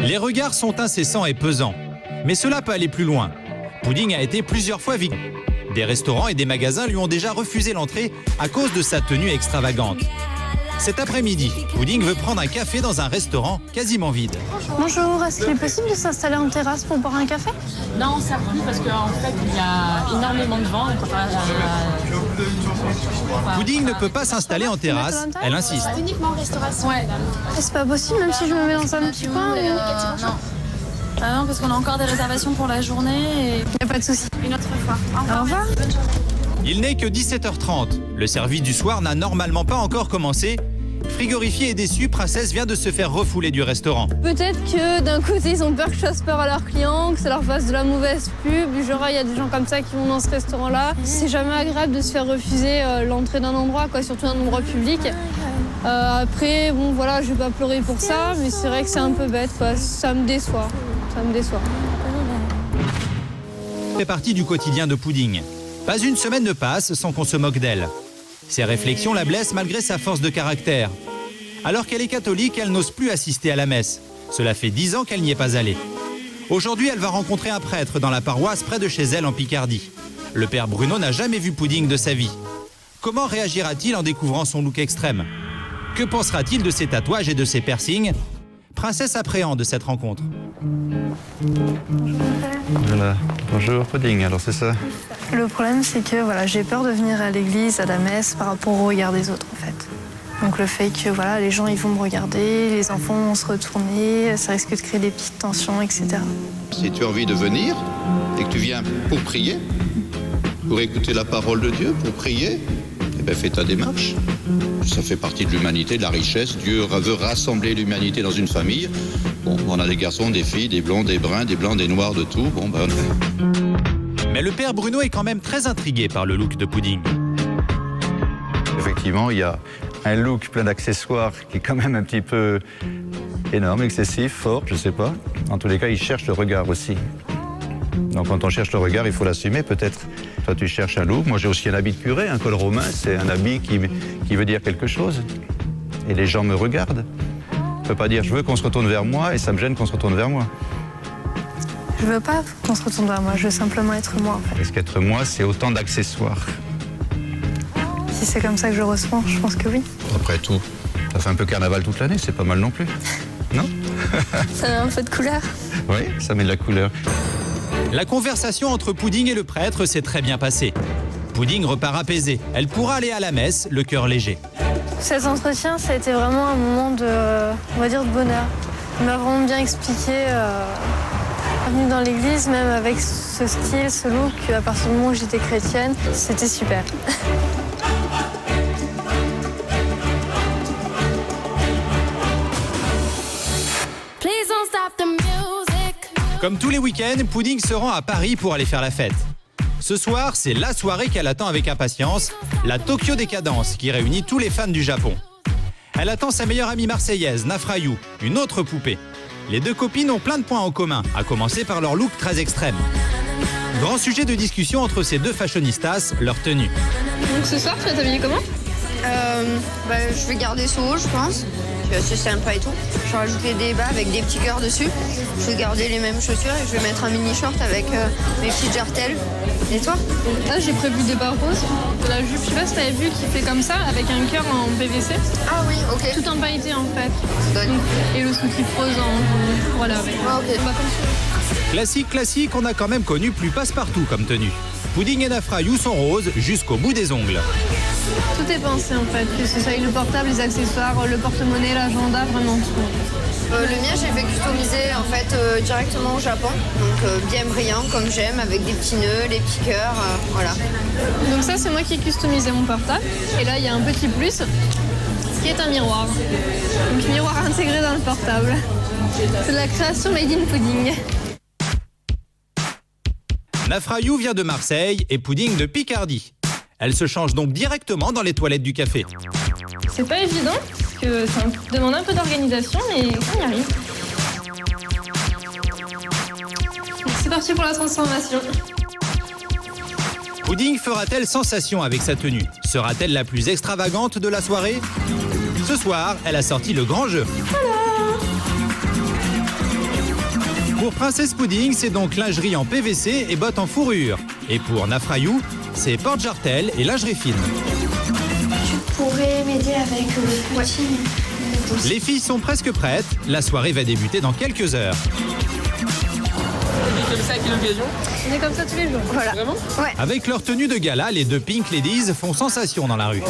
Les regards sont incessants et pesants. Mais cela peut aller plus loin. Pudding a été plusieurs fois victime. Des restaurants et des magasins lui ont déjà refusé l'entrée à cause de sa tenue extravagante. Cet après-midi, Pudding veut prendre un café dans un restaurant quasiment vide. Bonjour, est-ce qu'il est possible de s'installer en terrasse pour boire un café? Non, ça plus parce qu'en fait, il y a énormément de vent. Pudding ne peut pas s'installer en terrasse, elle insiste. Uniquement restauration. Ouais. C'est pas possible, même si je me mets dans un petit coin? Non. Ah non, parce qu'on a encore des réservations pour la journée. Y a pas de souci. Une autre fois. Au revoir. Il n'est que 17h30. Le service du soir n'a normalement pas encore commencé. Frigorifiée et déçue, Princesse vient de se faire refouler du restaurant. Peut-être que d'un côté, ils ont peur que je fasse peur à leurs clients, que ça leur fasse de la mauvaise pub. Genre, il y a des gens comme ça qui vont dans ce restaurant-là. C'est jamais agréable de se faire refuser l'entrée d'un endroit, quoi, surtout un endroit public. Après, bon, voilà, je vais pas pleurer pour ça, mais c'est vrai que c'est un peu bête, quoi. Ça me déçoit. Ça me déçoit. Ça fait partie du quotidien de Pudding. Pas une semaine ne passe sans qu'on se moque d'elle. Ses réflexions la blessent malgré sa force de caractère. Alors qu'elle est catholique, elle n'ose plus assister à la messe. Cela fait 10 ans qu'elle n'y est pas allée. Aujourd'hui, elle va rencontrer un prêtre dans la paroisse près de chez elle en Picardie. Le père Bruno n'a jamais vu Pudding de sa vie. Comment réagira-t-il en découvrant son look extrême? Que pensera-t-il de ses tatouages et de ses piercings? Princesse appréhende cette rencontre. Voilà. Bonjour Pudding, alors c'est ça? Le problème, c'est que voilà, j'ai peur de venir à l'église, à la messe, par rapport au regard des autres, en fait. Donc le fait que voilà, les gens ils vont me regarder, les enfants vont se retourner, ça risque de créer des petites tensions, etc. Si tu as envie de venir et que tu viens pour prier, pour écouter la parole de Dieu, pour prier, eh bien fais ta démarche. Ça fait partie de l'humanité, de la richesse. Dieu veut rassembler l'humanité dans une famille. Bon, on a des garçons, des filles, des blonds, des bruns, des blancs, des noirs, de tout. Bon, ben... Mais le père Bruno est quand même très intrigué par le look de Pudding. Effectivement, il y a un look plein d'accessoires qui est quand même un petit peu énorme, excessif, fort, je sais pas. En tous les cas, il cherche le regard aussi. Donc quand on cherche le regard, il faut l'assumer peut-être. Toi, tu cherches un look. Moi, j'ai aussi un habit de curé, un col romain. C'est un habit qui veut dire quelque chose. Et les gens me regardent. Je ne peux pas dire je veux qu'on se retourne vers moi et ça me gêne qu'on se retourne vers moi. Je veux pas qu'on se retourne vers moi, je veux simplement être moi, en fait. Est-ce qu'être moi, c'est autant d'accessoires? Si c'est comme ça que je ressens, je pense que oui. Après tout, ça fait un peu carnaval toute l'année, c'est pas mal non plus. Non? Ça a un peu de couleur. Oui, ça met de la couleur. La conversation entre Pudding et le prêtre s'est très bien passée. Pudding repart apaisée. Elle pourra aller à la messe, le cœur léger. Cet entretien, ça a été vraiment un moment de, on va dire, de bonheur. Il m'a vraiment bien expliqué. Venue dans l'église, même avec ce style, ce look, à partir du moment où j'étais chrétienne, c'était super. Comme tous les week-ends, Pudding se rend à Paris pour aller faire la fête. Ce soir, c'est la soirée qu'elle attend avec impatience, la Tokyo Décadence, qui réunit tous les fans du Japon. Elle attend sa meilleure amie marseillaise, Nafrayu, une autre poupée. Les deux copines ont plein de points en commun, à commencer par leur look très extrême. Grand sujet de discussion entre ces deux fashionistas, leur tenue. Donc ce soir, tu vas t'habiller comment? Je vais garder ce haut, je pense. C'est assez sympa et tout. Je vais rajouter des bas avec des petits cœurs dessus. Je vais garder les mêmes chaussures et je vais mettre un mini short avec mes petites jartelles. Et toi? Là, j'ai prévu des bas roses, de la jupe. Je sais pas si t'avais vu qui fait comme ça, avec un cœur en PVC. Ah oui, ok. Tout en pailleté en fait. Donne. Et le soutif rose en... Voilà, avec. Ah, ok. Bah, comme ça. Classique, on a quand même connu plus passe-partout comme tenue. Pudding et Nafrayu sont roses jusqu'au bout des ongles. Tout est pensé en fait, que ce soit le portable, les accessoires, le porte-monnaie, l'agenda, vraiment tout. Le mien, j'ai fait customiser en fait directement au Japon. Donc bien brillant comme j'aime, avec des petits nœuds, les petits cœurs, voilà. Donc ça, c'est moi qui ai customisé mon portable. Et là, il y a un petit plus, qui est un miroir. Donc miroir intégré dans le portable. C'est de la création made in Pudding. Nafrayu vient de Marseille et Pudding de Picardie. Elle se change donc directement dans les toilettes du café. C'est pas évident, parce que ça demande un peu d'organisation, mais on y arrive. C'est parti pour la transformation. Pudding fera-t-elle sensation avec sa tenue? Sera-t-elle la plus extravagante de la soirée? Ce soir, elle a sorti le grand jeu. Voilà. Pour Princesse Pudding, c'est donc lingerie en PVC et bottes en fourrure. Et pour Nafrayou, c'est porte-jartelle et lingerie fine. Tu pourrais m'aider avec le footing. Les filles sont presque prêtes. La soirée va débuter dans quelques heures. Comme ça, à quelle occasion? On est comme ça tous les jours. Voilà. Vraiment? Avec leur tenue de gala, les deux Pink Ladies font sensation dans la rue.